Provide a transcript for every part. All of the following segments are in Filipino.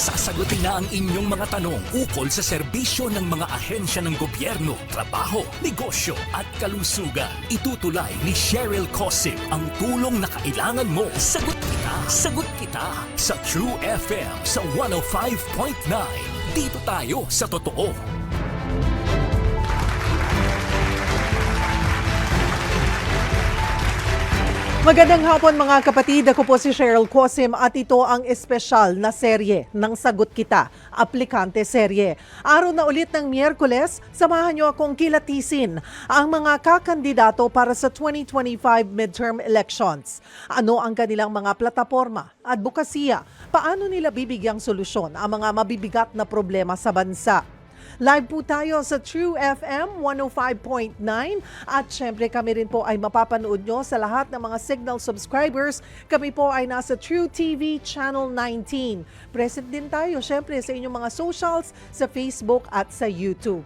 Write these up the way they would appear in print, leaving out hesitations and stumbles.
Sasagutin na ang inyong mga tanong ukol sa serbisyo ng mga ahensya ng gobyerno, trabaho, negosyo at kalusugan. Itutulay ni Cheryl Cosim ang tulong na kailangan mo. Sagot kita, sagot kita sa True FM sa 105.9. Dito tayo sa totoo. Magandang hapon mga kapatid, ako po si Cheryl Cosim at ito ang espesyal na serye ng Sagot Kita, Aplikante Serye. Araw na ulit ng Miyerkules, samahan niyo akong kilatisin ang mga kakandidato para sa 2025 midterm elections. Ano ang kanilang mga plataporma, advokasya, paano nila bibigyang solusyon ang mga mabibigat na problema sa bansa. Live po tayo sa True FM 105.9 at syempre kami rin po ay mapapanood nyo sa lahat ng mga Signal subscribers. Kami po ay nasa True TV Channel 19. Present din tayo syempre sa inyong mga socials, sa Facebook at sa YouTube.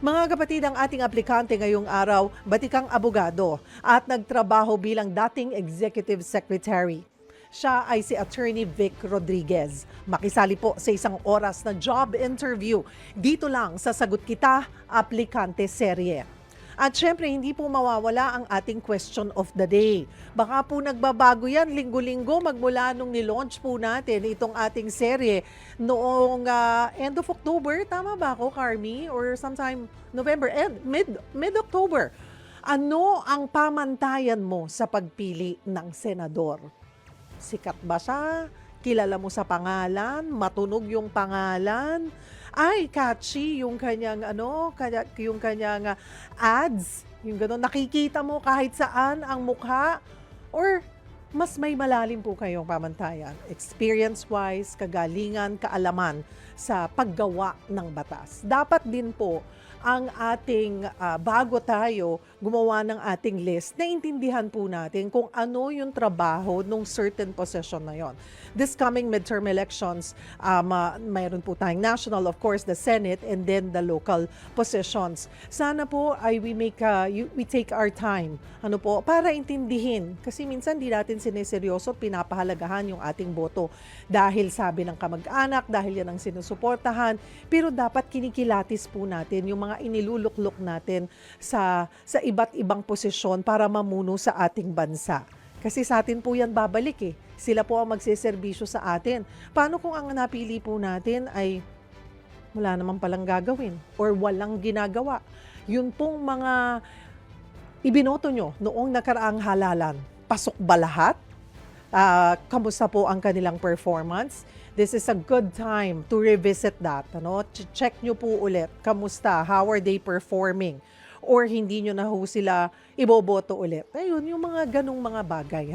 Mga kapatid, ang ating aplikante ngayong araw, batikang abogado at nagtrabaho bilang dating Executive Secretary. Siya ay si Attorney Vic Rodriguez. Makisali po sa isang oras na job interview dito lang sa Sagot Kita, Aplikante Serye. At syempre, hindi po mawawala ang ating question of the day. Baka po nagbabago yan linggo-linggo magmula nung nilaunch po natin itong ating serye noong end of October. Tama ba ako, Carmi? Or sometime November, mid-October. Ano ang pamantayan mo sa pagpili ng senador? Sikat ba siya? Kilala mo sa pangalan? Matunog yung pangalan? Ay, catchy yung kanyang yung kanyang ads, yung gano'n. Nakikita mo kahit saan ang mukha? Or mas may malalim po kayong pamantayan? Experience-wise, kagalingan, kaalaman sa paggawa ng batas. Dapat din po ang ating bago tayo gumawa ng ating list, naintindihan po natin kung ano yung trabaho ng certain position na yon. This coming midterm elections, mayroon po tayong national, of course, the Senate, and then the local positions. Sana po ay we take our time para intindihin. Kasi minsan di natin sineseryoso, pinapahalagahan yung ating boto. Dahil sabi ng kamag-anak, dahil yan ang sinusuportahan, pero dapat kinikilatis po natin yung mga iniluluklok natin sa iba't ibang posisyon para mamuno sa ating bansa. Kasi sa atin po yan babalik eh. Sila po ang magseserbisyo sa atin. Paano kung ang napili po natin ay wala naman palang gagawin or walang ginagawa? Yun pong mga ibinoto nyo noong nakaraang halalan. Pasok ba lahat? Kamusta po ang kanilang performance? This is a good time to revisit that. Check nyo po ulit. Kamusta? How are they performing? Or hindi nyo na ho sila iboboto ulit. Ayun, yung mga ganong mga bagay.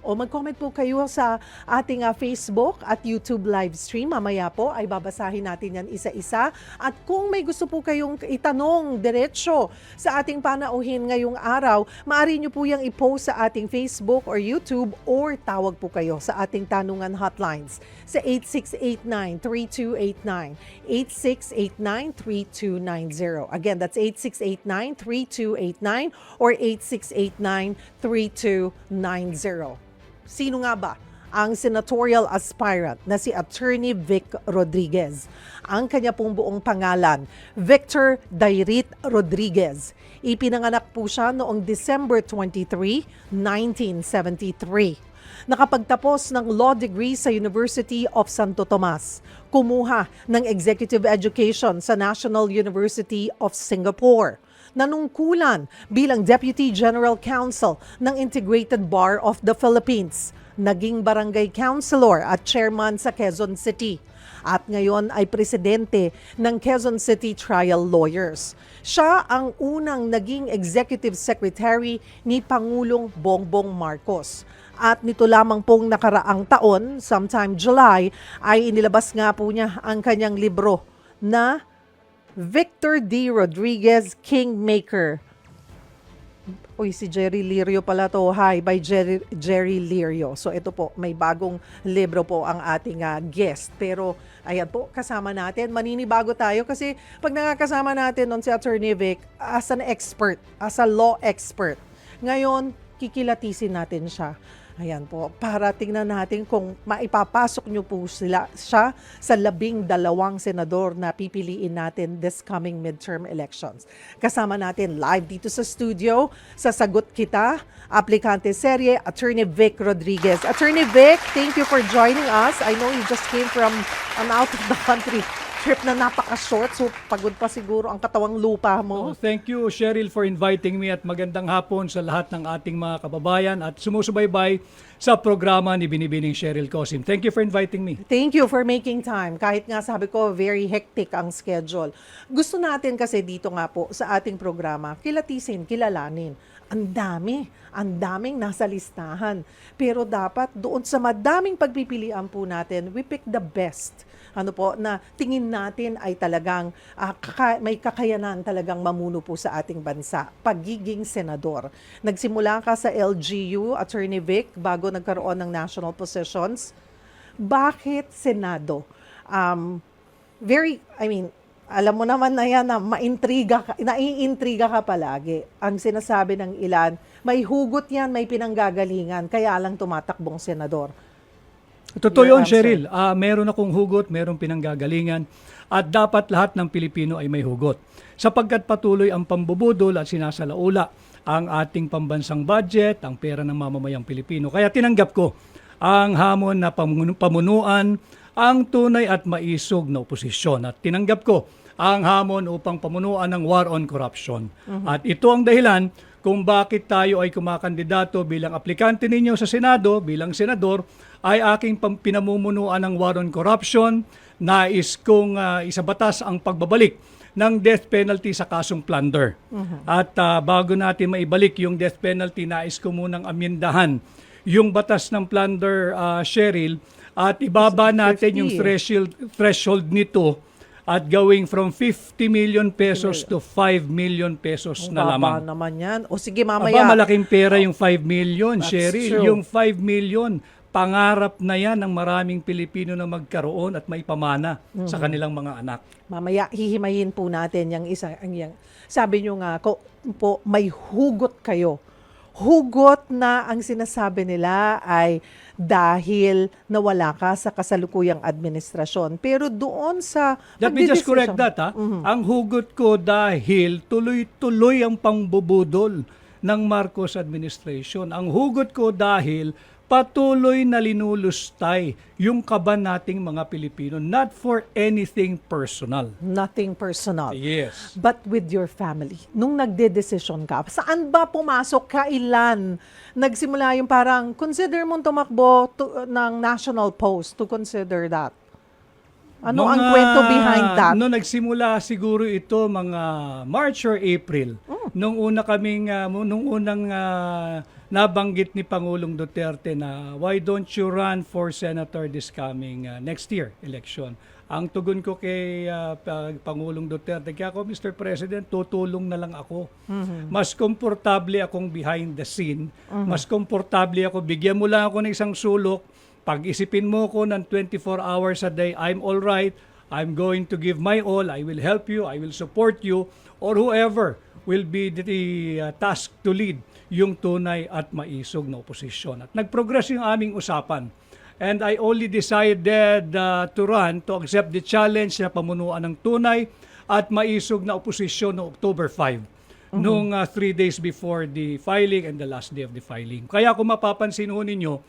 O mag-comment po kayo sa ating Facebook at YouTube live stream. Mamaya po ay babasahin natin yan isa-isa. At kung may gusto po kayong itanong diretsyo sa ating panauhin ngayong araw, maaari nyo po yung i-post sa ating Facebook or YouTube or tawag po kayo sa ating tanungan hotlines sa 8689-3289, 8689-3290. Again, that's 8689-3289 or 8689-3290. Sino nga ba ang senatorial aspirant na si Attorney Vic Rodriguez? Ang kanya pong buong pangalan, Victor Dairit Rodriguez. Ipinanganak po siya noong December 23, 1973. Nakapagtapos ng law degree sa University of Santo Tomas. Kumuha ng executive education sa National University of Singapore. Nanungkulan bilang Deputy General Counsel ng Integrated Bar of the Philippines. Naging barangay councilor at chairman sa Quezon City. At ngayon ay presidente ng Quezon City Trial Lawyers. Siya ang unang naging executive secretary ni Pangulong Bongbong Marcos. At nito lamang pong nakaraang taon, sometime July, ay inilabas nga po niya ang kanyang libro na Victor D. Rodriguez, Kingmaker. Uy, si Jerry Lirio pala to. Hi, by Jerry Lirio. So ito po, may bagong libro po ang ating guest. Pero ayan po, kasama natin. Maninibago tayo kasi pag nakakasama natin nun si Attorney Vic as an expert, as a law expert. Ngayon, kikilatisin natin siya. Ayan po, para tingnan natin kung maipapasok nyo po siya sa 12 senador na pipiliin natin this coming midterm elections. Kasama natin live dito sa studio, sa Sagot Kita, aplikante serye, Attorney Vic Rodriguez. Attorney Vic, thank you for joining us. I know you just came from an out of the country trip na napaka-short, so pagod pa siguro ang katawang lupa mo. Oh, thank you, Cheryl, for inviting me at magandang hapon sa lahat ng ating mga kababayan at sumusubaybay sa programa ni Binibining Cheryl Cosim. Thank you for inviting me. Thank you for making time. Kahit nga sabi ko, very hectic ang schedule. Gusto natin kasi dito nga po sa ating programa, kilatisin, kilalanin. Ang daming nasa listahan. Pero dapat doon sa madaming pagpipilian po natin, we pick the best. Ano po, na tingin natin ay talagang may kakayanan talagang mamuno po sa ating bansa. Pagiging senador. Nagsimula ka sa LGU, Attorney Vic, bago nagkaroon ng national positions. Bakit Senado? Alam mo naman na yan na naiintriga ka palagi. Ang sinasabi ng ilan, may hugot yan, may pinanggagalingan, kaya lang tumatakbong senador. Totoo Your yun, answer. Cheryl. Meron akong hugot, meron pinanggagalingan at dapat lahat ng Pilipino ay may hugot. Sapagkat patuloy ang pambubudol at sinasalaula ang ating pambansang budget, ang pera ng mamamayang Pilipino. Kaya tinanggap ko ang hamon na pamunuan ang tunay at maisog na oposisyon. At tinanggap ko ang hamon upang pamunuan ng war on corruption. At ito ang dahilan kung bakit tayo ay kumakandidato bilang aplikante ninyo sa Senado, bilang senador, ay aking pinamumunuan ng war on corruption. Nais kong isabatas ang pagbabalik ng death penalty sa kasong plunder. At bago natin maibalik yung death penalty, nais ko munang amyendahan yung batas ng plunder, Cheryl, at ibaba natin yung threshold nito at going from 50 million pesos to 5 million pesos na lamang. Naman yan. O sige, mamaya. Malaking pera yung 5 million, That's Cheryl. true. Yung 5 million, pangarap na yan ng maraming Pilipino na magkaroon at maipamana sa kanilang mga anak. Mamaya, hihimayin po natin yung isa. Sabi nyo nga po, may hugot kayo. Hugot na ang sinasabi nila ay dahil nawala ka sa kasalukuyang administrasyon. Pero doon sa Let me just correct pagdidesisyon- that. Ang hugot ko dahil tuloy-tuloy ang pangbubudol ng Marcos administration. Ang hugot ko dahil patuloy na linulustay yung kaban nating mga Pilipino, not for anything personal. Nothing personal. Yes. But with your family. Nung nagde-desisyon ka, saan ba pumasok? Kailan? Nagsimula yung parang, consider mong tumakbo ng national post to consider that. Ano ang kwento behind that? Nung nagsimula siguro ito mga March or April, nung unang nabanggit ni Pangulong Duterte na why don't you run for senator this coming next year election. Ang tugon ko kay Pangulong Duterte, kaya ako, Mr. President, tutulong na lang ako. Mas komportable akong behind the scene. Mas komportable ako, bigyan mo lang ako ng isang sulok. Pag-isipin mo ko ng 24 hours a day, I'm all right. I'm going to give my all. I will help you. I will support you. Or whoever will be the task to lead yung tunay at maisog na oposisyon. At nag-progress yung aming usapan. And I only decided to run, to accept the challenge na pamunuan ng tunay at maisog na oposisyon no October 5. Nung 3 days before the filing and the last day of the filing. Kaya kung mapapansin ho ninyo,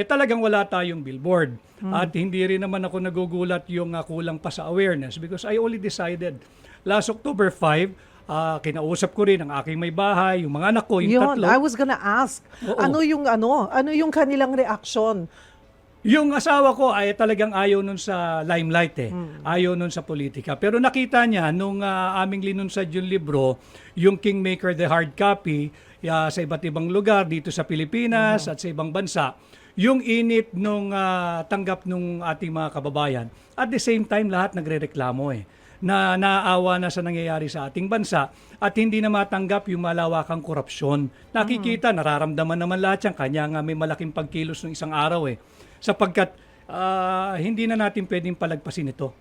talagang wala tayong billboard. At hindi rin naman ako nagugulat yung kulang pa sa awareness because I only decided last October 5, kinausap ko rin ang aking may bahay, yung mga anak ko, yung tatlo. I was gonna ask, Oo. ano yung kanilang reaksyon? Yung asawa ko ay talagang ayaw nun sa limelight Ayaw nun sa politika. Pero nakita niya nung aming linunsad yung libro, yung Kingmaker the hard copy, sa iba't ibang lugar dito sa Pilipinas at sa ibang bansa, yung init nung tanggap nung ating mga kababayan. At the same time, lahat nagrereklamo na naaawa na sa nangyayari sa ating bansa at hindi na matanggap yung malawakang korupsyon. Nakikita, nararamdaman naman lahat yan. Kanya nga may malaking pagkilos ng isang araw sapagkat hindi na natin pwedeng palagpasin ito.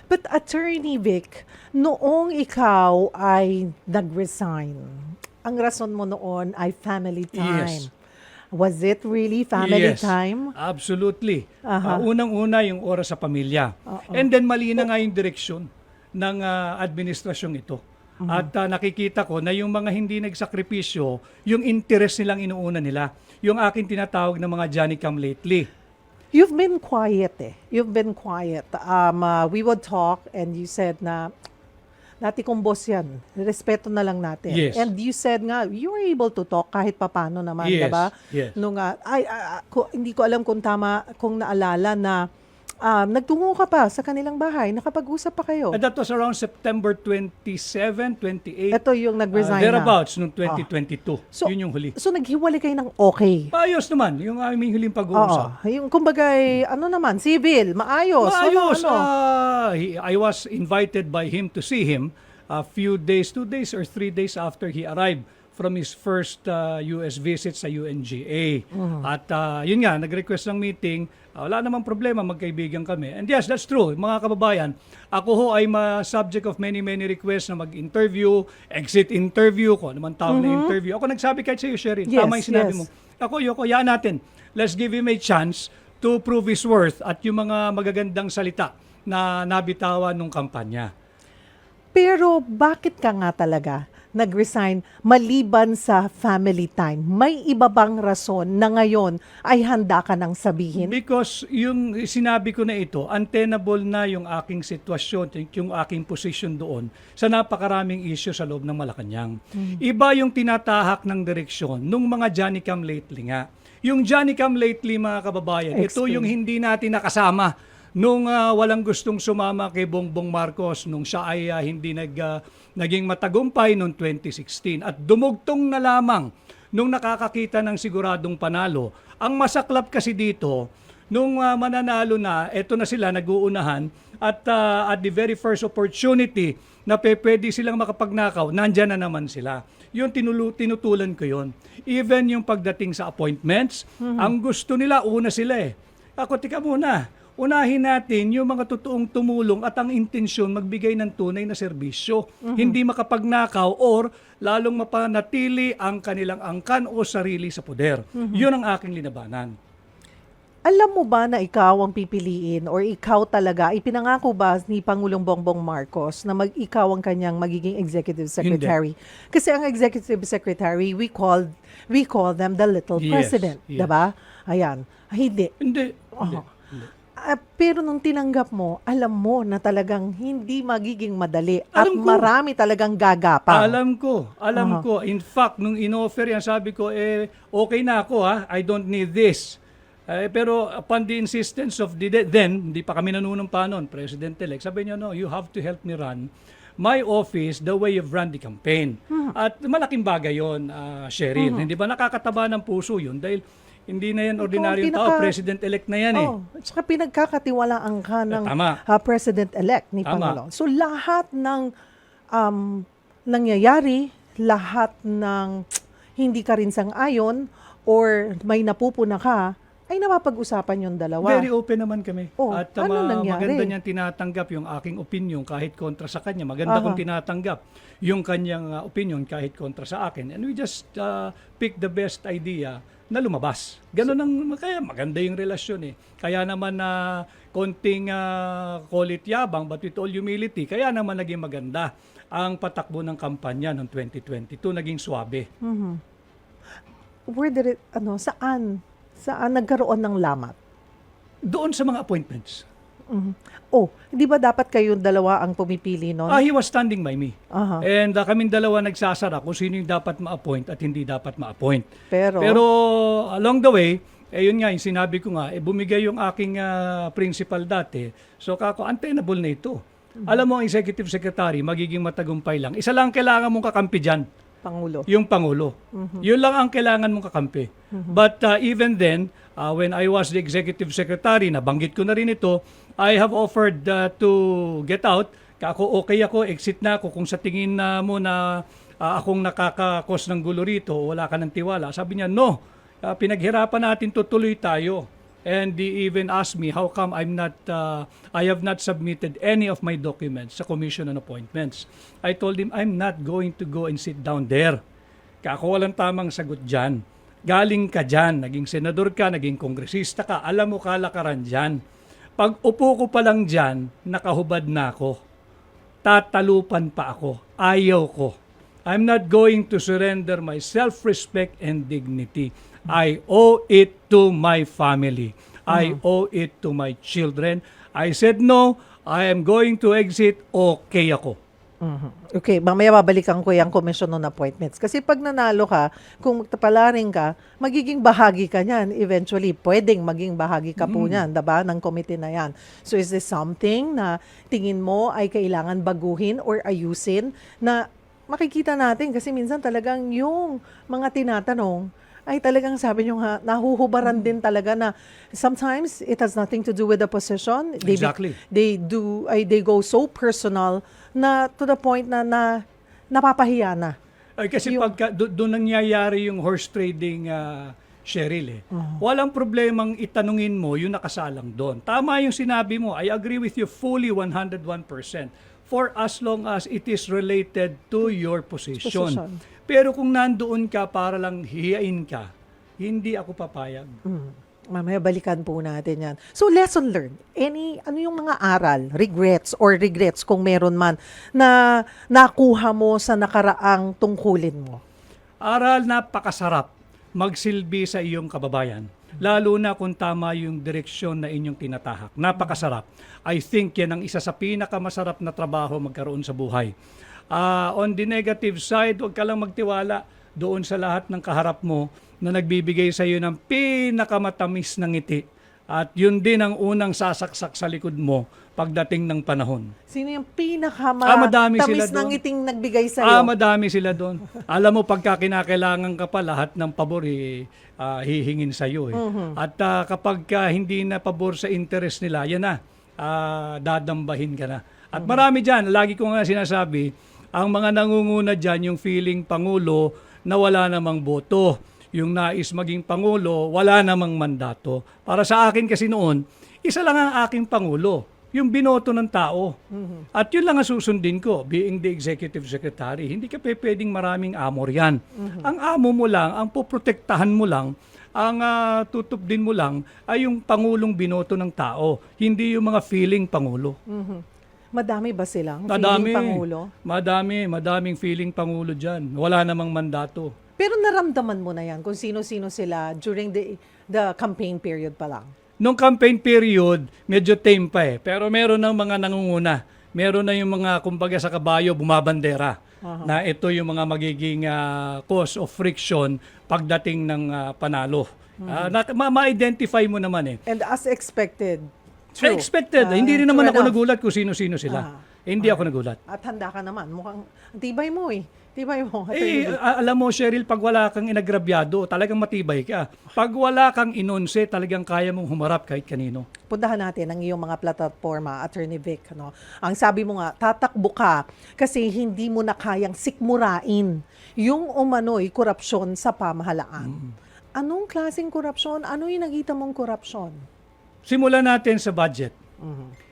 But Attorney Vic, noong ikaw ay nag-resign, ang rason mo noon ay family time. Yes. Was it really family Yes, time? absolutely. Aha. Unang-una yung oras sa pamilya. Oo. And then mali na nga yung direksyon ng administrasyong ito. Mhm. At nakikita ko na yung mga hindi nagsakripisyo, yung interest nilang inuuna nila. Yung aking tinatawag na mga Johnny come lately. You've been quiet eh. You've been quiet. We would talk and you said na dati kong boss yan. Respeto na lang natin. Yes. And you said nga, you were able to talk kahit papano naman, Yes, diba? yes. Nung, hindi ko alam kung tama, kung naalala na nagtungo ka pa sa kanilang bahay, nakapag-usap pa kayo. And that was around September 27, 28. Ito yung nag-resign na. Thereabouts, noong 2022. So, Yun yung huli. So naghiwalay kayo ng okay. Maayos naman, yung aming huling Oo. pag-uusap. Yung kumbaga, ano naman, civil, maayos. Maayos. Ano? I was invited by him to see him a few days, 2 days or 3 days after he arrived from his first US visit sa UNGA. At yun nga, nag-request ng meeting. Wala namang problema, magkaibigan kami. And yes, that's true. Mga kababayan, ako ho ay subject of many requests na mag-interview, exit interview, kung ano man tawag na interview. Ako nagsabi kahit sa iyo, Sherry, Yes, tama yung sinabi yes. mo. Ako, yaan natin. Let's give him a chance to prove his worth at yung mga magagandang salita na nabitawan nung kampanya. Pero bakit ka nga talaga nag-resign maliban sa family time? May iba bang rason na ngayon ay handa ka nang sabihin? Because yung sinabi ko na ito, untenable na yung aking sitwasyon, yung aking position doon sa napakaraming issue sa loob ng Malacanang. Iba yung tinatahak ng direksyon nung mga Johnny come lately nga. Yung Johnny come lately, mga kababayan, ito Explain. yung hindi natin nakasama nung walang gustong sumama kay Bongbong Marcos nung siya ay hindi naging matagumpay noong 2016 at dumugtong na lamang nung nakakakita ng siguradong panalo. Ang masaklap kasi dito, nung mananalo na, eto na sila nag-uunahan at the very first opportunity na pwede silang makapagnakaw, nandyan na naman sila. Yun, tinutulan ko yun. Even yung pagdating sa appointments, ang gusto nila, una sila eh. Ako, tika muna. Unahin natin yung mga totoong tumulong at ang intensyon magbigay ng tunay na serbisyo. Hindi makapagnakaw or lalong mapanatili ang kanilang angkan o sarili sa poder. Yun ang aking linabanan. Alam mo ba na ikaw ang pipiliin or ikaw talaga, ipinangako ba ni Pangulong Bongbong Marcos na ikaw ang kanyang magiging executive secretary? Kasi ang executive secretary, we call them the little Yes, president, yes. diba? Ayan. Hindi. Hindi. Aha. Pero nung tinanggap mo, alam mo na talagang hindi magiging madali at Alam ko. marami talagang gagapang. Alam ko. In fact, nung in-offer yan, sabi ko, okay na ako I don't need this. Pero upon the insistence of hindi pa kami nanunumpa noon, President-elect, sabi niya, no, you have to help me run my office the way you've run the campaign. At malaking bagay yun, Cheryl. Hindi ba nakakataba ng puso yun? Dahil hindi na yan ordinaryong tao, President-elect na yan eh. At saka pinagkakatiwalaan ka ng Tama. President-elect ni Tama. Pangulong. So lahat ng nangyayari, lahat ng hindi ka rin sang-ayon or may napupuna ka, ay napapag-usapan yung dalawa. Very open naman kami. At ano nangyari? maganda niyang tinatanggap yung aking opinion kahit kontra sa kanya. Maganda kong tinatanggap yung kanyang opinion kahit kontra sa akin. And we just pick the best idea na lumabas. Ganun kaya maganda yung relasyon eh. Kaya naman na konting kulit yabang but with all humility, kaya naman naging maganda ang patakbo ng kampanya noong 2022, naging swabe. Where did it, saan nagkaroon ng lamat? Doon sa mga appointments. Hindi ba dapat kayong dalawa ang pumipili nun? He was standing by me. Aha. And kaming dalawa nagsasara kung sino yung dapat ma-appoint at hindi dapat ma-appoint. Pero along the way, yun nga, yung sinabi ko nga, bumigay yung aking principal dati. So untenable na ito. Alam mo, ang executive secretary, magiging matagumpay lang. Isa lang kailangan mong kakampi dyan. Pangulo. Yung Pangulo. Yun lang ang kailangan mong kakampi. But even then, when I was the executive secretary, nabanggit ko na rin ito, I have offered to get out. Okay ako, exit na ako. Kung sa tingin mo na akong nakakakos ng gulo rito, wala ka ng tiwala. Sabi niya, no, pinaghirapan natin, tutuloy tayo. And he even asked me how come I have not submitted any of my documents sa Commission on Appointments. I told him I'm not going to go and sit down there. Ako walang tamang sagot dyan. galing ka dyan, naging senador ka, naging kongresista ka, alam mo kalakaran dyan. Pag upo ko pa lang dyan, nakahubad na ako. Tatalupan pa ako. Ayaw ko. I'm not going to surrender my self-respect and dignity. I owe it to my family. I owe it to my children. I said no, I am going to exit, okay ako. Okay, mamaya babalikan ko yung commission on appointments. Kasi pag nanalo ka, kung palaring ka, magiging bahagi ka niyan. Eventually, pwedeng maging bahagi ka po niyan, diba, ng committee na yan. So is this something na tingin mo ay kailangan baguhin or ayusin na makikita natin? Kasi minsan talagang yung mga tinatanong ay talagang sabi nyo nga, nahuhubaran din talaga na sometimes it has nothing to do with the position. Exactly. They go so personal na to the point na napapahiya na. Ay, kasi pagka doon nangyayari yung horse trading, Cheryl, walang problemang itanungin mo yung nakasalang doon. Tama yung sinabi mo. I agree with you fully 101%. For as long as it is related to your position. Pero kung nandoon ka para lang hiyain ka, hindi ako papayag. Mamaya balikan po natin yan. So lesson learned. Ano yung mga aral, regrets kung meron man na nakuha mo sa nakaraang tungkulin mo? Aral, napakasarap magsilbi sa iyong kababayan. Lalo na kung tama yung direksyon na inyong tinatahak. Napakasarap. I think yan ang isa sa pinakamasarap na trabaho magkaroon sa buhay. On the negative side, huwag ka lang magtiwala doon sa lahat ng kaharap mo na nagbibigay sa iyo ng pinakamatamis na ngiti. At yun din ang unang sasaksak sa likod mo pagdating ng panahon. Sino yung madami sila pinakamatamis na doon. ngiting nagbigay sa iyo? Madami sila doon. Alam mo, pagka kinakailangan ka pa, lahat ng pabor hihingin sa iyo. At kapag hindi na pabor sa interest nila, yan na, dadambahin ka na. At marami dyan, lagi ko nga sinasabi, ang mga nangunguna dyan, yung feeling Pangulo na wala namang boto. Yung nais maging Pangulo, wala namang mandato. Para sa akin kasi noon, isa lang ang aking Pangulo, yung binoto ng tao. At yun lang ang susundin ko, being the executive secretary. Hindi ka pwedeng maraming amor yan. Ang amo mo lang, ang poprotektahan mo lang, ang tutupdin mo lang ay yung Pangulong binoto ng tao, hindi yung mga feeling Pangulo. Madami ba silang feeling Pangulo? Madaming feeling Pangulo dyan. Wala namang mandato. Pero naramdaman mo na yan kung sino-sino sila during the campaign period pa lang. Nung campaign period, medyo tame pa eh. Pero meron ng mga nangunguna. Meron na yung mga, kumbaga sa kabayo, bumabandera. Na ito yung mga magiging cause of friction pagdating ng panalo. Ma-identify mo naman eh. And as expected, Expected. Hindi rin naman true ako enough. nagulat kung sino-sino sila. Hindi ako nagulat. At handa ka naman. Mukhang tibay mo eh. Tibay mo. Alam mo, Cheryl, pag wala kang inagrabyado, talagang matibay ka. Pag wala kang inonse, talagang kaya mong humarap kahit kanino. Puntahan natin ang iyong mga plataforma, Attorney Vic. No? Ang sabi mo nga, tatakbo ka kasi hindi mo na kayang sikmurain yung umano'y korupsyon sa pamahalaan. Anong klaseng korupsyon? Ano yung nakita mong korupsyon? Simulan natin sa budget.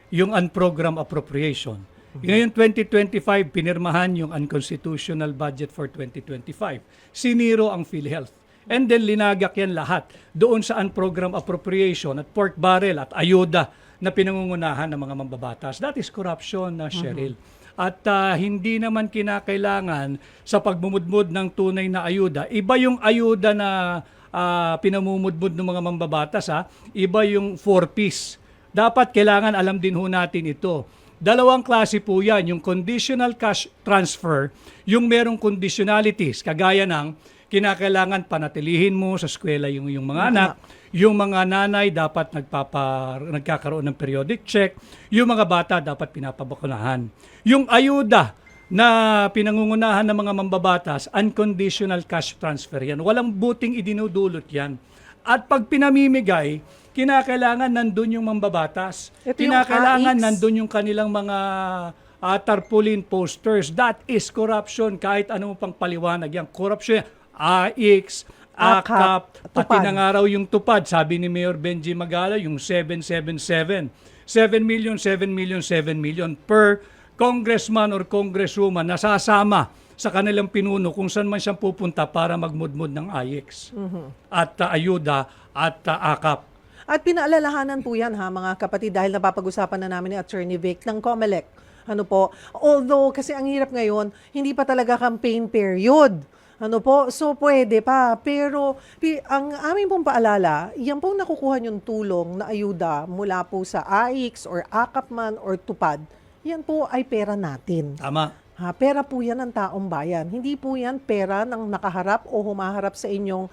Yung unprogrammed appropriation. Ngayon 2025, pinirmahan yung unconstitutional budget for 2025. Siniro ang PhilHealth. And then linagak yan lahat doon sa unprogrammed appropriation at pork barrel at ayuda na pinangungunahan ng mga mambabatas. That is corruption, Cheryl. At hindi naman kinakailangan sa pagmumudmud ng tunay na ayuda. Iba yung ayuda na pinamumudmud ng mga mambabatas, iba yung 4Ps. Dapat kailangan alam din ho natin ito. Dalawang klase po yan, yung conditional cash transfer, yung merong conditionalities, kagaya ng kinakailangan panatilihin mo sa eskwela yung mga anak, yung mga nanay dapat nagkakaroon ng periodic check, yung mga bata dapat pinapabakunahan. Yung ayuda na pinangungunahan ng mga mambabatas, unconditional cash transfer yan. Walang buting idinudulot yan. At pag pinamimigay, kinakailangan nandun yung mambabatas. Kinakailangan nandun yung kanilang mga tarpaulin posters. That is corruption. Kahit ano mo pang paliwanag yan. Corruption, AIX, AKAP, pati na nga raw yung tupad. Sabi ni Mayor Benji Magala, yung 777. 7 million per congressman or congresswoman nasasama sa kanilang pinuno kung saan man siyang pupunta para magmudmud ng AIX at ayuda at akap. At pinaalalahanan po yan ha mga kapatid dahil napapag-usapan na namin ni Attorney Vic ng COMELEC. Ano po? Although kasi ang hirap ngayon, hindi pa talaga campaign period. Ano po? So pwede pa. Pero ang aming pong paalala, yan pong nakukuha yung tulong na ayuda mula po sa AIX or AKAP man or TUPAD, yan po ay pera natin. Tama. Pera po yan ng taong bayan. Hindi po yan pera ng nakaharap o humaharap sa inyong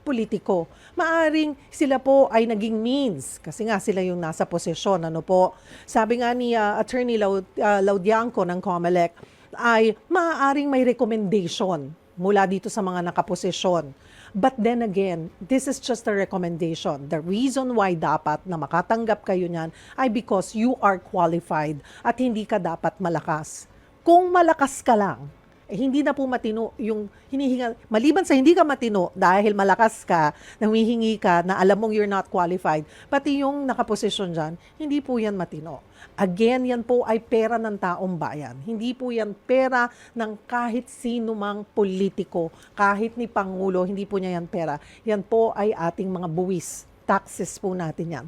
politiko. Maaring sila po ay naging means kasi nga sila yung nasa posisyon. Ano po? Sabi nga ni Attorney Laudianco ng COMELEC ay maaaring may recommendation mula dito sa mga nakaposisyon. But then again, this is just a recommendation. The reason why dapat na makatanggap kayo niyan ay because you are qualified at hindi ka dapat malakas. Kung malakas ka lang, hindi na po matino yung hinihinga. Maliban sa hindi ka matino dahil malakas ka, humihingi ka na alam mong you're not qualified, pati yung nakaposisyon dyan, hindi po yan matino. Again, yan po ay pera ng taong bayan. Hindi po yan pera ng kahit sino mang politiko, kahit ni Pangulo, hindi po niya yan pera. Yan po ay ating mga buwis. Taxes po natin yan.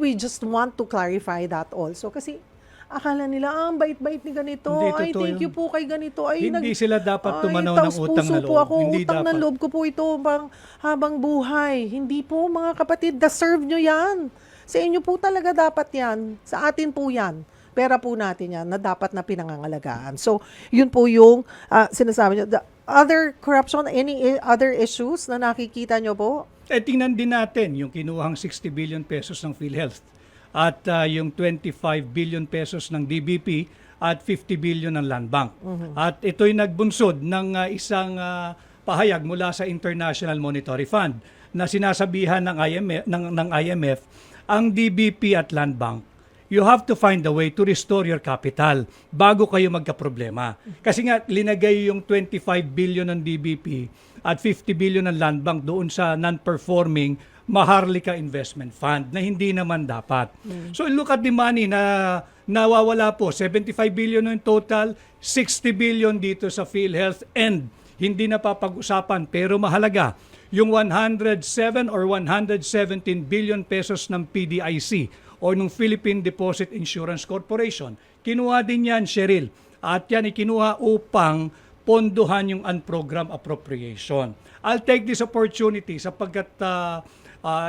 We just want to clarify that also. Kasi akala nila, ang bait-bait ni ganito. Hindi Ay, totoo thank you yun. po kay ganito. Ay, Hindi sila dapat tumanaw ng utang na loob. po ako. Hindi Utang dapat. ng loob ko po ito habang buhay. Hindi po, mga kapatid, deserve nyo yan. Sa inyo po talaga dapat yan. Sa atin po yan. Pera po natin yan na dapat na pinangangalagaan. So, yun po yung sinasabi nyo. The other corruption, any other issues na nakikita nyo po? Tingnan din natin yung kinuhang 60 billion pesos ng PhilHealth at yung 25 billion pesos ng DBP at 50 billion ng Land Bank. At ito'y nagbunsod ng isang pahayag mula sa International Monetary Fund na sinasabihan ng IMF, ang DBP at Land Bank, you have to find a way to restore your capital bago kayo magkaproblema. Kasi nga, linagay yung 25 billion ng DBP at 50 billion ng Land Bank doon sa non-performing Maharlika Investment Fund na hindi naman dapat. So look at the money na nawawala po. 75 billion in total, 60 billion dito sa PhilHealth and hindi napapag-usapan pero mahalaga yung 107 or 117 billion pesos ng PDIC o ng Philippine Deposit Insurance Corporation. Kinuha din yan, Cheryl. At yan ikinuha upang pondohan yung unprogrammed appropriation. I'll take this opportunity sapagkat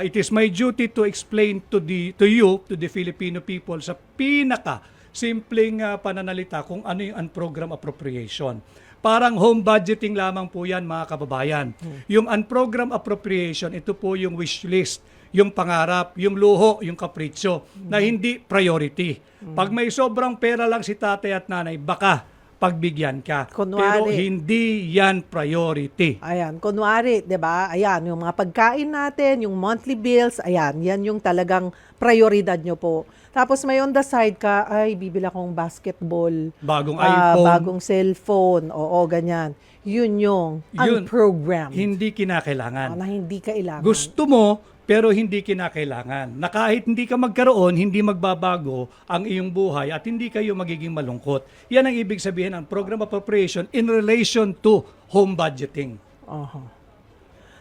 it is my duty to explain to the Filipino people sa pinaka simpleng pananalita kung ano yung unprogrammed appropriation. Parang home budgeting lamang po yan mga kababayan. Yung unprogrammed appropriation, ito po yung wish list, yung pangarap, yung luho, yung kapritsyo na hindi priority. Pag may sobrang pera lang si tatay at nanay, baka pagbigyan ka. Kunwari. Pero hindi yan priority. Ayan, kunwari, 'di ba? Ayan, yung mga pagkain natin, yung monthly bills, ayan, yan yung talagang prioridad nyo po. Tapos may on the side ka, ay, bibili akong basketball, Bagong iPhone. bagong cellphone, oo, ganyan. Yun yung unprogrammed. Hindi kinakailangan. Na hindi kailangan. Gusto mo, pero hindi kinakailangan. Na kahit hindi ka magkaroon, hindi magbabago ang iyong buhay at hindi kayo magiging malungkot. Yan ang ibig sabihin ng program appropriation in relation to home budgeting.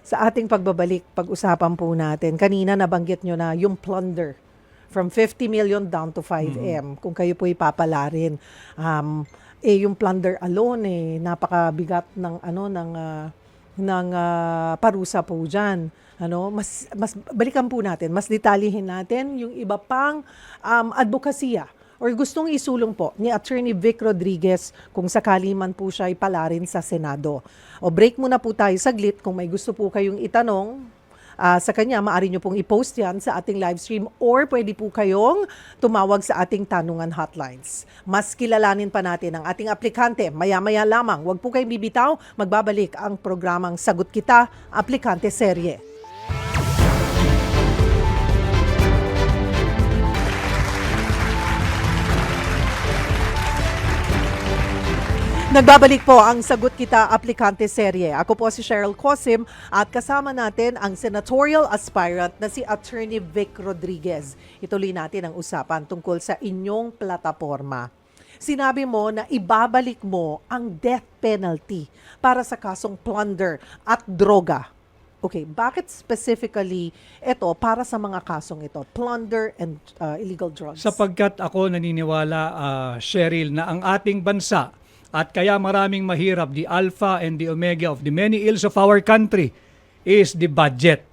Sa ating pagbabalik, pag-usapan po natin, kanina nabanggit nyo na yung plunder from 50 million down to 5M. Kung kayo po ipapalarin, yung plunder alone, napakabigat ng parusa po dyan. Mas balikan po natin, mas detalyihin natin yung iba pang advokasya or gustong isulong po ni Attorney Vic Rodriguez kung sakali man po siya ipalarin sa Senado. O break muna po tayo saglit. Kung may gusto po kayong itanong sa kanya, maaari nyo pong i-post yan sa ating live stream or pwede po kayong tumawag sa ating tanungan hotlines. Mas kilalanin pa natin ang ating aplikante. Maya-maya lamang. Huwag po kayong bibitaw. Magbabalik ang programang Sagot Kita, Aplikante Serye. Nagbabalik po ang Sagot Kita Aplikante Serye. Ako po si Cheryl Cosim at kasama natin ang senatorial aspirant na si Attorney Vic Rodriguez. Ituloy natin ang usapan tungkol sa inyong plataforma. sinabi mo na ibabalik mo ang death penalty para sa kasong plunder at droga. Okay, bakit specifically ito para sa mga kasong ito, plunder and illegal drugs? Sapagkat ako naniniwala, Cheryl, na ang ating bansa at kaya maraming mahirap, the alpha and the omega of the many ills of our country is the budget.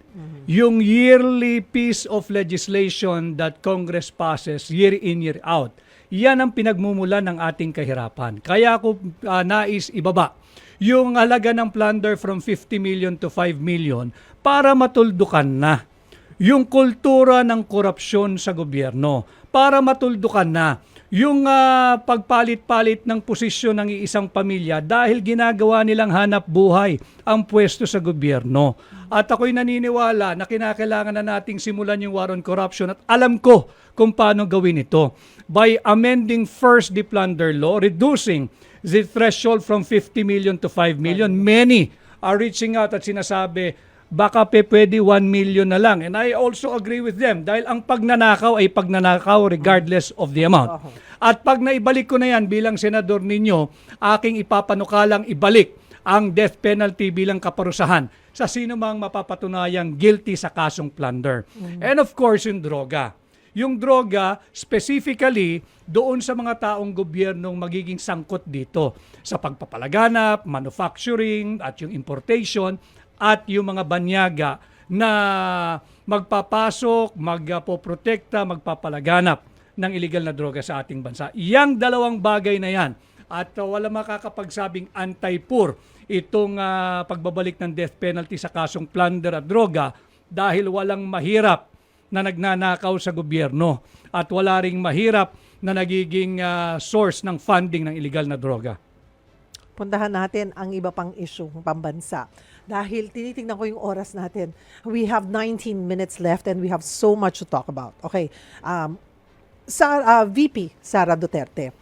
Yung yearly piece of legislation that Congress passes year in, year out. Yan ang pinagmumulan ng ating kahirapan. Kaya ako nais ibaba yung halaga ng plunder from 50 million to 5 million para matuldukan na yung kultura ng korupsyon sa gobyerno, para matuldukan na yung pagpalit-palit ng posisyon ng iisang pamilya dahil ginagawa nilang hanap buhay ang pwesto sa gobyerno. At ako'y naniniwala na kinakailangan na nating simulan yung war on corruption at alam ko kung paano gawin ito. By amending first the plunder law, reducing the threshold from 50 million to 5 million, many are reaching out at sinasabi, baka pwede 1 million na lang. And I also agree with them dahil ang pagnanakaw ay pagnanakaw regardless of the amount. At pag naibalik ko na yan bilang senador ninyo, aking ipapanukalang ibalik ang death penalty bilang kaparusahan sa sino mang mapapatunayang guilty sa kasong plunder. And of course, yung droga. Yung droga, specifically, doon sa mga taong gobyernong magiging sangkot dito sa pagpapalaganap, manufacturing, at yung importation, at yung mga banyaga na magpapasok, magpoprotekta, magpapalaganap ng illegal na droga sa ating bansa. Yang dalawang bagay na yan. At wala makakapagsabing anti-poor itong pagbabalik ng death penalty sa kasong plunder at droga dahil walang mahirap na nagnanakaw sa gobyerno at wala ring mahirap na nagiging source ng funding ng illegal na droga. Puntahan natin ang iba pang issue pambansa. Dahil tinitingnan ko yung oras natin. We have 19 minutes left and we have so much to talk about. Okay. VP Sara Duterte,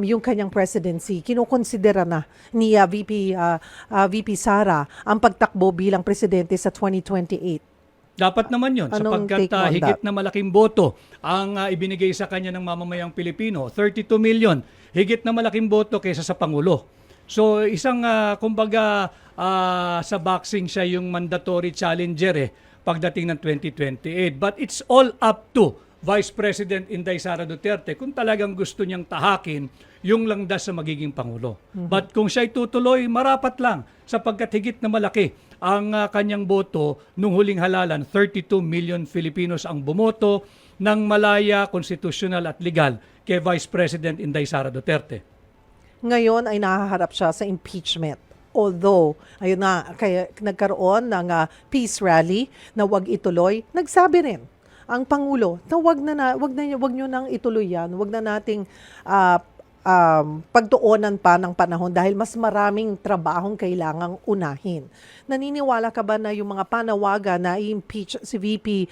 yung kanyang presidency, kinukonsidera na ni VP Sara ang pagtakbo bilang presidente sa 2028. Dapat naman yun, Anong sapagkat take on higit that? na malaking boto ang ibinigay sa kanya ng mamamayang Pilipino, 32 million, higit na malaking boto kaysa sa Pangulo. So isang kumbaga sa boxing siya yung mandatory challenger pagdating ng 2028. But it's all up to Vice President Inday Sara Duterte kung talagang gusto niyang tahakin yung landas sa magiging Pangulo. But kung siya'y tutuloy, marapat lang sapagkat higit na malaki ang kanyang boto nung huling halalan. 32 million Filipinos ang bumoto ng malaya, konstitusyonal at legal kay Vice President Inday Sara Duterte. Ngayon ay nahaharap siya sa impeachment. Although, ayun na, kaya nagkaroon ng peace rally na wag ituloy, nagsabi rin ang Pangulo na wag nyo nang ituloy yan, wag na nating pagtuunan pa ng panahon dahil mas maraming trabahong kailangang unahin. Naniniwala ka ba na yung mga panawagan na i-impeach si VP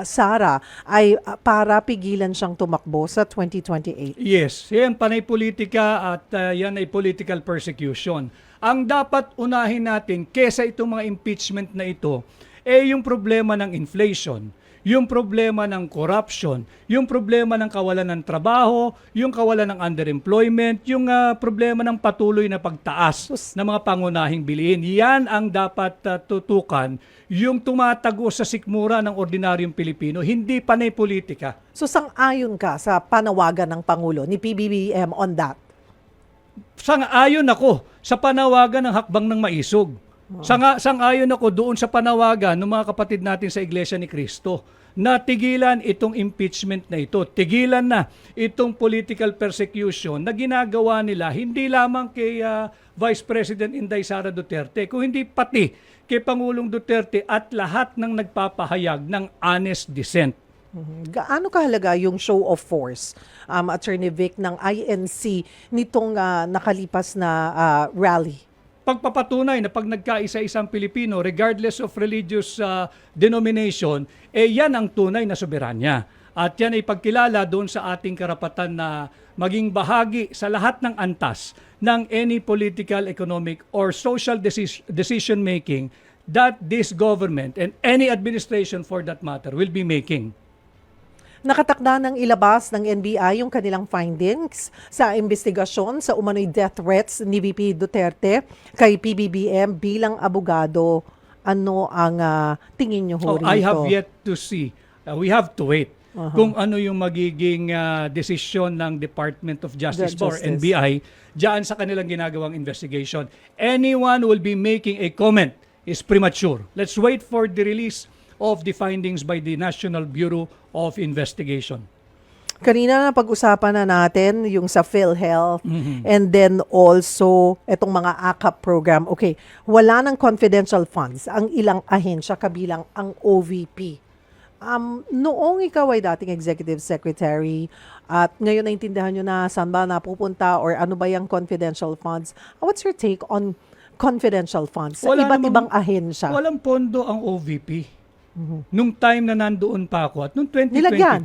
Sara ay para pigilan siyang tumakbo sa 2028? Yes, yan panay politika at yan ay political persecution. Ang dapat unahin natin kesa itong mga impeachment na ito, yung problema ng inflation, yung problema ng corruption, yung problema ng kawalan ng trabaho, yung kawalan ng underemployment, yung problema ng patuloy na pagtaas ng mga pangunahing bilihin. Yan ang dapat tutukan, yung tumatago sa sikmura ng ordinaryong Pilipino, hindi panay politika. So sang-ayon ka sa panawagan ng Pangulo ni PBBM on that? Sang-ayon ako sa panawagan ng hakbang ng maisog. Sang-ayon ako doon sa panawagan ng mga kapatid natin sa Iglesia ni Cristo na tigilan itong impeachment na ito. Tigilan na itong political persecution na ginagawa nila hindi lamang kay Vice President Inday Sara Duterte, kung hindi pati kay Pangulong Duterte at lahat ng nagpapahayag ng honest dissent. Gaano kahalaga yung show of force, Attorney Vic, ng INC nitong nakalipas na rally? Pagpapatunay na pag nagkaisa-isang Pilipino, regardless of religious denomination, yan ang tunay na soberanya. At yan ay pagkilala doon sa ating karapatan na maging bahagi sa lahat ng antas ng any political, economic, or social decision-making that this government and any administration for that matter will be making. Nakatakda ng ilabas ng NBI yung kanilang findings sa investigasyon sa umano'y death threats ni VP Duterte kay PBBM bilang abogado. Ano ang tingin nyo ho rito? I have yet to see. We have to wait. Kung ano yung magiging desisyon ng Department of Justice or NBI diyan sa kanilang ginagawang investigation. Anyone will be making a comment is premature. Let's wait for the release of the findings by the National Bureau of Investigation. Kanina na pag-usapan na natin yung sa PhilHealth and then also itong mga AKAP program. Okay, wala ng confidential funds ang ilang ahensya kabilang ang OVP. Noong ikaw ay dating executive secretary at ngayon naintindihan nyo na saan ba napupunta or ano ba yung confidential funds, what's your take on confidential funds sa iba't ibang ahensya? Walang pondo ang OVP. Nung time na nandoon pa ako at nung 2022. Nilagyan.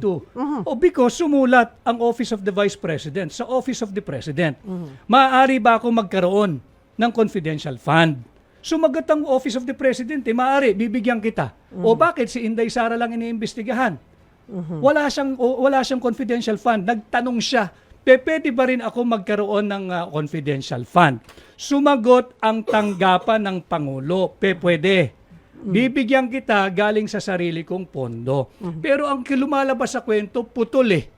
Because sumulat ang Office of the Vice President sa Office of the President. Maaari ba ako magkaroon ng confidential fund? Sumagot ang Office of the President, maaari, bibigyan kita. O bakit si Inday Sara lang iniimbestigahan? Wala siyang confidential fund. Nagtanong siya, pwede ba rin ako magkaroon ng confidential fund? Sumagot ang tanggapan ng Pangulo, pwede. Bibigyan kita galing sa sarili kong pondo. Pero ang lumalabas sa kwento, putol eh.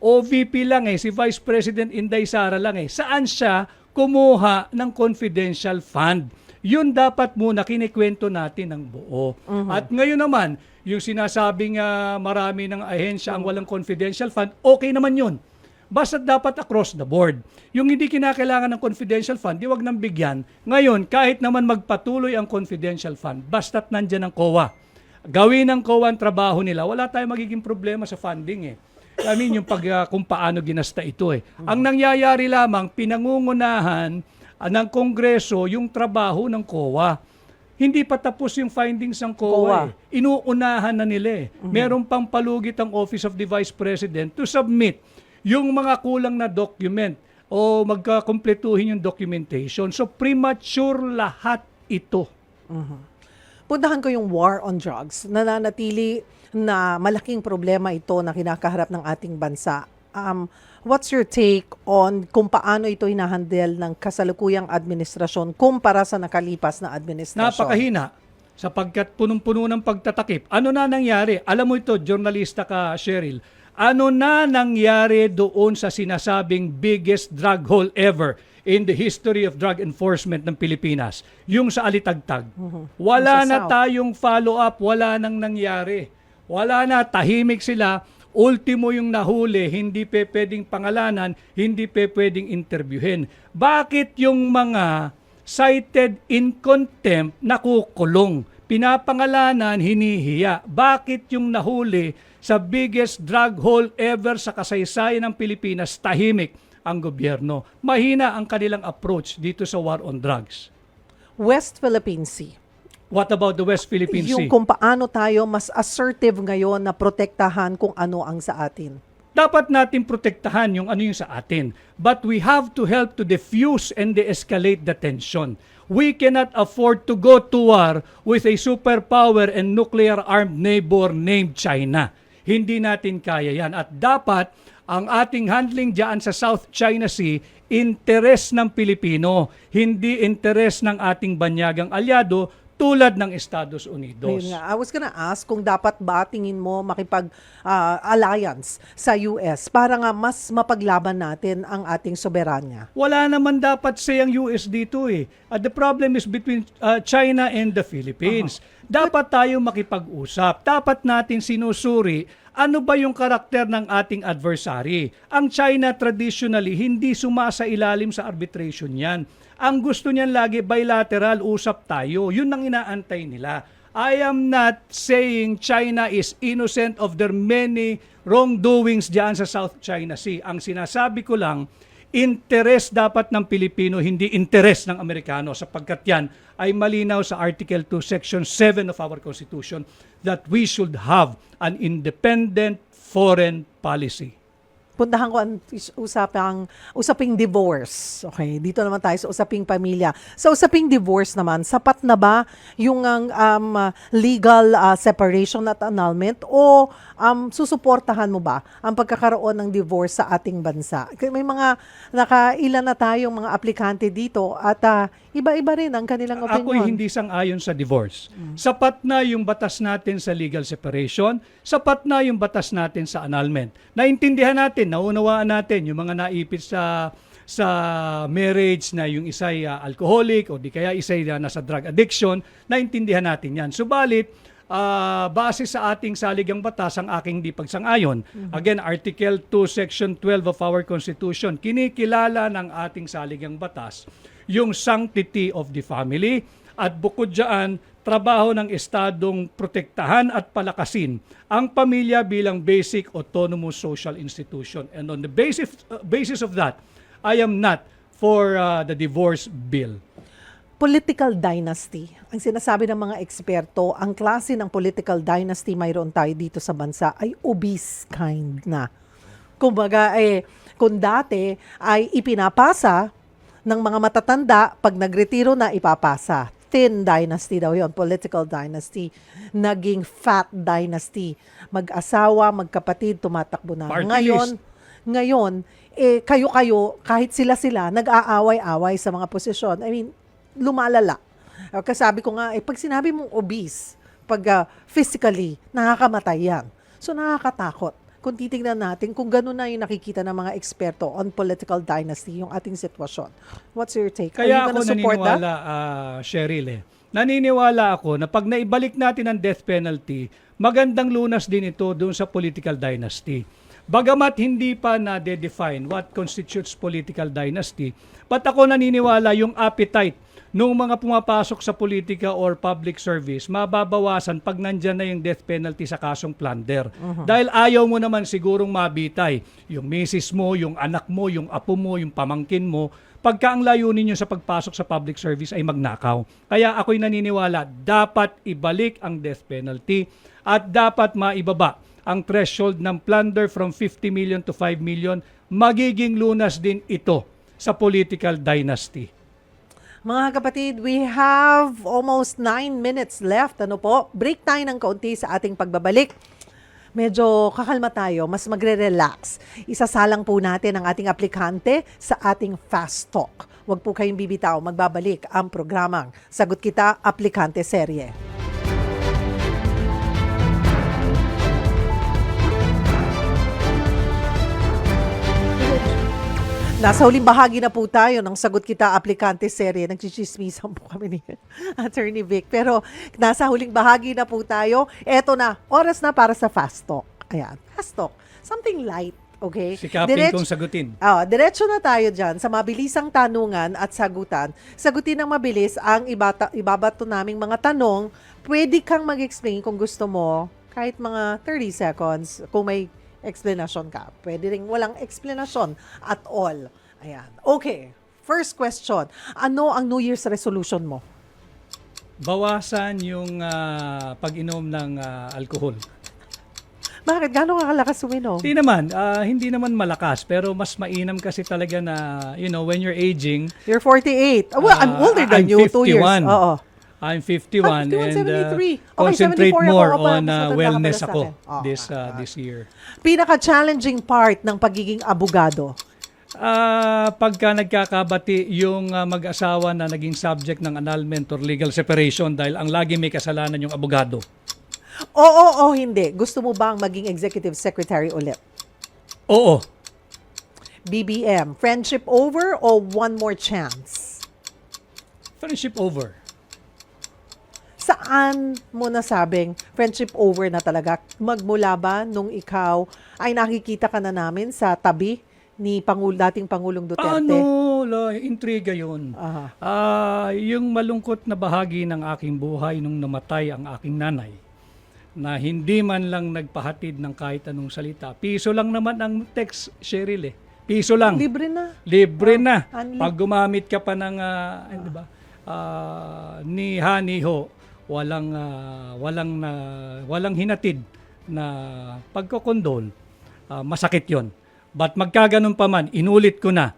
OVP lang eh, si Vice President Inday Sara lang eh. Saan siya kumuha ng confidential fund? Yun dapat muna kinikwento natin ng buo. At ngayon naman, yung sinasabing marami ng ahensya ang walang confidential fund, okay naman yun. Basta dapat across the board. Yung hindi kinakailangan ng confidential fund, di wag nang bigyan. Ngayon, kahit naman magpatuloy ang confidential fund, basta't nandyan ang COA. Gawin ng COA ang trabaho nila, wala tayong magiging problema sa funding eh. I mean, yung kung paano ginasta ito eh. Ang nangyayari lamang, pinangungunahan ng Kongreso yung trabaho ng COA. Hindi pa tapos yung findings ng COA. Inuunahan na nila eh. Meron pang palugit ang Office of the Vice President to submit yung mga kulang na document o magkakumpletuhin yung documentation. So premature lahat ito. Puntahan ko yung war on drugs. Nananatili na malaking problema ito na kinakaharap ng ating bansa. What's your take on kung paano ito hinahandle ng kasalukuyang administrasyon kumpara sa nakalipas na administrasyon? Napakahina sapagkat punong-puno ng pagtatakip. Ano na nangyari? Alam mo ito, journalista ka, Cheryl. Ano na nangyari doon sa sinasabing biggest drug haul ever in the history of drug enforcement ng Pilipinas? Yung sa Alitagtag. Wala na tayong follow-up, wala nang nangyari. Wala na, tahimik sila. Ultimo yung nahuli, hindi pwedeng pangalanan, hindi pwedeng interviewin. Bakit yung mga cited in contempt nakukulong? Pinapangalanan, hinihiya. Bakit yung nahuli sa biggest drug haul ever sa kasaysayan ng Pilipinas, tahimik ang gobyerno? Mahina ang kanilang approach dito sa war on drugs. West Philippine Sea. What about the West Philippine Sea? Yung kung paano tayo mas assertive ngayon na protektahan kung ano ang sa atin. Dapat natin protektahan yung ano yung sa atin. But we have to help to diffuse and de-escalate the tension. We cannot afford to go to war with a superpower and nuclear-armed neighbor named China. Hindi natin kaya yan. At dapat ang ating handling dyan sa South China Sea, interes ng Pilipino, hindi interes ng ating banyagang alyado tulad ng Estados Unidos. Ayun nga. I was gonna ask kung dapat ba tingin mo makipag-alliance sa US para nga mas mapaglaban natin ang ating soberanya. Wala naman dapat sayang US dito eh. The problem is between China and the Philippines. Dapat tayo makipag-usap. Dapat natin sinusuri ano ba yung karakter ng ating adversary. Ang China traditionally hindi sumasailalim sa arbitration yan. Ang gusto niyan lagi bilateral, usap tayo. Yun ang inaantay nila. I am not saying China is innocent of their many wrongdoings diyan sa South China Sea. Ang sinasabi ko lang, interes dapat ng Pilipino, hindi interes ng Amerikano, sapagkat yan ay malinaw sa Article 2, Section 7 of our Constitution that we should have an independent foreign policy. puntahan ko ang usaping divorce. Okay, dito naman tayo sa usaping pamilya. Sa usaping divorce naman, sapat na ba yung legal separation at annulment o susuportahan mo ba ang pagkakaroon ng divorce sa ating bansa? May mga nakailan na tayong mga aplikante dito at iba-iba rin ang kanilang opinion. Ako'y hindi sang-ayon sa divorce. Sapat na yung batas natin sa legal separation, sapat na yung batas natin sa annulment. Naintindihan natin, naunawaan natin yung mga naipit sa marriage na yung isa'y alcoholic o di kaya isa'y nasa drug addiction, naintindihan natin yan. Subalit, base sa ating saligang batas ang aking di pagsang-ayon. Again, Article 2, Section 12 of our Constitution, kinikilala ng ating saligang batas yung sanctity of the family at bukod dyan, trabaho ng Estadong protektahan at palakasin ang pamilya bilang basic autonomous social institution. And on the basis of that, I am not for the divorce bill. Political dynasty. Ang sinasabi ng mga eksperto, ang klase ng political dynasty mayroon tayo dito sa bansa ay obese kind na. Kumbaga, kung dati ay ipinapasa ng mga matatanda, pag nagretiro na ipapasa. Thin dynasty daw yon, political dynasty. Naging fat dynasty. Mag-asawa, magkapatid, tumatakbo na. Party Ngayon, kayo-kayo, kahit sila-sila, nag-aaway-away sa mga posisyon. I mean, lumalala. Kasabi ko nga, pag sinabi mong obese, pag physically, nakakamatay yan. So nakakatakot. Kung titignan natin kung gano'n na yung nakikita ng mga eksperto on political dynasty, yung ating sitwasyon. What's your take? Kaya Are you ako gonna support that? naniniwala, Cheryl, naniniwala ako na pag naibalik natin ang death penalty, magandang lunas din ito doon sa political dynasty. Bagamat hindi pa na-define what constitutes political dynasty, but ako naniniwala yung appetite nung mga pumapasok sa politika or public service, mababawasan pag nandyan na yung death penalty sa kasong plunder. Dahil ayaw mo naman sigurong mabitay yung misis mo, yung anak mo, yung apo mo, yung pamangkin mo, pagka ang layunin nyo sa pagpasok sa public service ay magnakaw. Kaya ako'y naniniwala, dapat ibalik ang death penalty at dapat maibaba ang threshold ng plunder from 50 million to 5 million. Magiging lunas din ito sa political dynasty. Mga kapatid, we have almost 9 minutes left. Ano po? Break tayo ng kaunti sa ating pagbabalik. Medyo kakalma tayo, mas magre-relax. Isasalang po natin ang ating aplikante sa ating Fast Talk. Huwag po kayong bibitaw, magbabalik ang programang Sagot Kita, Aplikante Serye. Nasa huling bahagi na po tayo ng Sagot Kita Aplikante Serye. Nagchichismisan po kami ni Attorney Vic. Pero nasa huling bahagi na po tayo. Eto na, oras na para sa Fast Talk. Ayan, Fast Talk. Something light, okay? Sikapin kong sagutin. Diretso na tayo dyan sa mabilisang tanungan at sagutan. Sagutin ng mabilis ang ibabato naming mga tanong. Pwede kang mag-explain kung gusto mo, kahit mga 30 seconds, kung may explanation ka. Pwede rin walang explanation at all. Ayan. Okay. First question. Ano ang New Year's resolution mo? Bawasan yung pag-inom ng alcohol. Bakit? Gano'ng kakalakas uminom? Hindi naman malakas, pero mas mainam kasi talaga na, when you're aging. You're 48. Well, I'm older than I'm you. 2 years. 51. Oo. I'm 51 and 73. Okay, concentrate 74 more ako. on Mas matanda ka wellness pala sa ako akin. this year. Pinaka-challenging part ng pagiging abogado? Pagka nagkakabati yung mag-asawa na naging subject ng annulment or legal separation dahil ang lagi may kasalanan yung abogado. Oo, hindi. Gusto mo bang maging executive secretary ulit? Oo. BBM, friendship over o one more chance? Friendship over. Saan mo nasabing friendship over na talaga? Magmula ba nung ikaw ay nakikita ka na namin sa tabi ni dating Pangulong Duterte? Intriga yun. Aha. Yung malungkot na bahagi ng aking buhay nung namatay ang aking nanay, na hindi man lang nagpahatid ng kahit anong salita. Piso lang naman ang text, Cheryl. Piso lang. Libre na. Libre na. Unli- Pag gumamit ka pa ng di ba? Ni Haniho, walang hinatid na pagkokondol. Masakit 'yon. But magkaganon pa man, inulit ko na,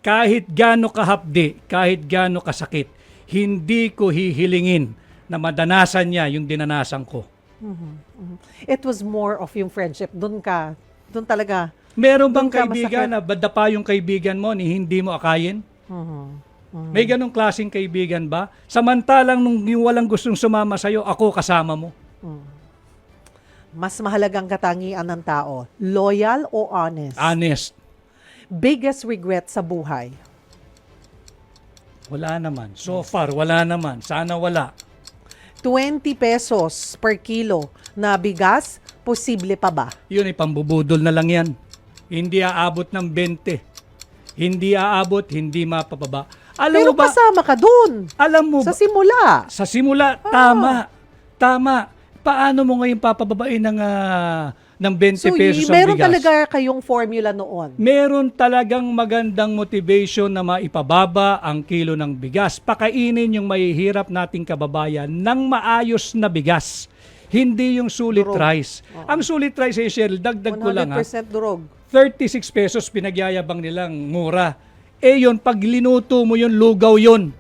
kahit gaano kahapdi, kahit gaano kasakit, hindi ko hihilingin na madanasan niya yung dinanasan ko. It was more of yung friendship. Doon talaga. Meron bang Doon ka kaibigan masakit. na badapa yung kaibigan mo ni hindi mo akayin? May ganong klaseng kaibigan ba? Samantalang nung yung walang gustong sumama sa'yo, ako kasama mo. Mas mahalagang katangian ng tao, loyal o honest? Honest. Biggest regret sa buhay? Wala naman. So far, wala naman. Sana wala. 20 pesos per kilo na bigas, posible pa ba? Yun ay pambubudol na lang yan. Hindi aabot ng 20. Hindi aabot, hindi mapababa. Alam Pero mo ba? kasama ka dun. Alam mo Sa ba? simula. Sa simula, tama. Tama. Paano mo ngayon papababain ng 20 So, pesos ang meron bigas? talaga kayong formula noon. Meron talagang magandang motivation na maipababa ang kilo ng bigas. Pakainin yung mahihirap nating kababayan ng maayos na bigas. Hindi yung sulit Durog. rice. Ang sulit rice, Cheryl, dagdag ko lang 100% durog. 36 pesos pinagyayabang nilang mura. Yun, pag linuto mo yun, lugaw yun.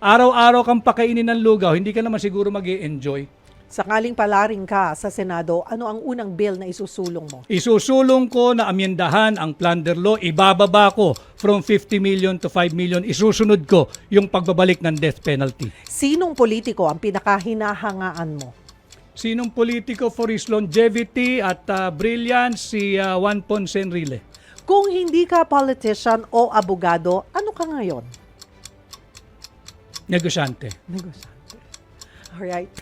Araw-araw kang pakainin ng lugaw, hindi ka naman siguro mag-i-enjoy. Sakaling palaring ka sa Senado, ano ang unang bill na isusulong mo? Isusulong ko na amyendahan ang plunder law, ibababa ko from 50 million to 5 million, isusunod ko yung pagbabalik ng death penalty. Sinong politiko ang pinakahinahangaan mo? Sinong politiko for his longevity at brilliance? Si Juan Ponce Enrile. Kung hindi ka politician o abogado, ano ka ngayon? Negosyante. Negosyante. Alright.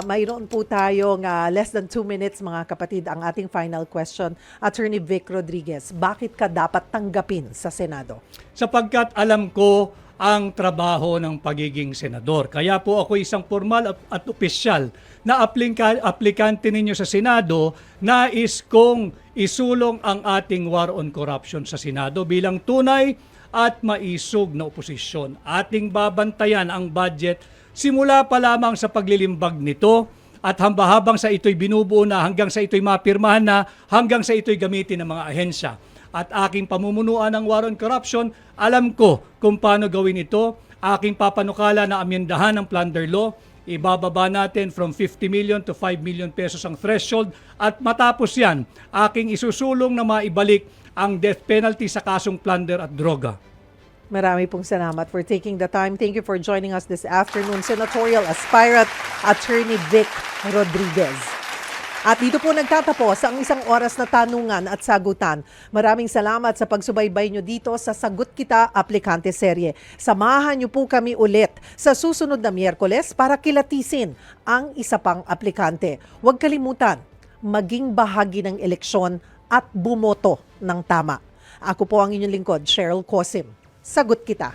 Mayroon po tayong less than 2 minutes, mga kapatid. Ang ating final question, Attorney Vic Rodriguez, bakit ka dapat tanggapin sa Senado? Sapagkat alam ko ang trabaho ng pagiging senador. Kaya po ako isang formal at opisyal na aplikante ninyo sa Senado, nais kong isulong ang ating war on corruption sa Senado bilang tunay at maisog na oposisyon. Ating babantayan ang budget simula pa lamang sa paglilimbag nito at habang sa ito'y binubuo na, hanggang sa ito'y mapirmahan na, hanggang sa ito'y gamitin ng mga ahensya. At aking pamumunuan ng war on corruption, alam ko kung paano gawin ito. Aking papanukala na amyendahan ng plunder law, ibababa natin from 50 million to 5 million pesos ang threshold at matapos yan, aking isusulong na maibalik ang death penalty sa kasong plunder at droga. Marami pong salamat for taking the time. Thank you for joining us this afternoon, Senatorial Aspirant Attorney Vic Rodriguez. At dito po nagtatapos ang isang oras na tanungan at sagutan. Maraming salamat sa pagsubaybay nyo dito sa Sagot Kita Aplikante Serye. Samahan nyo po kami ulit sa susunod na Miyerkules para kilatisin ang isa pang aplikante. Huwag kalimutan, maging bahagi ng eleksyon at bumoto ng tama. Ako po ang inyong lingkod, Cheryl Cosim. Sagot Kita.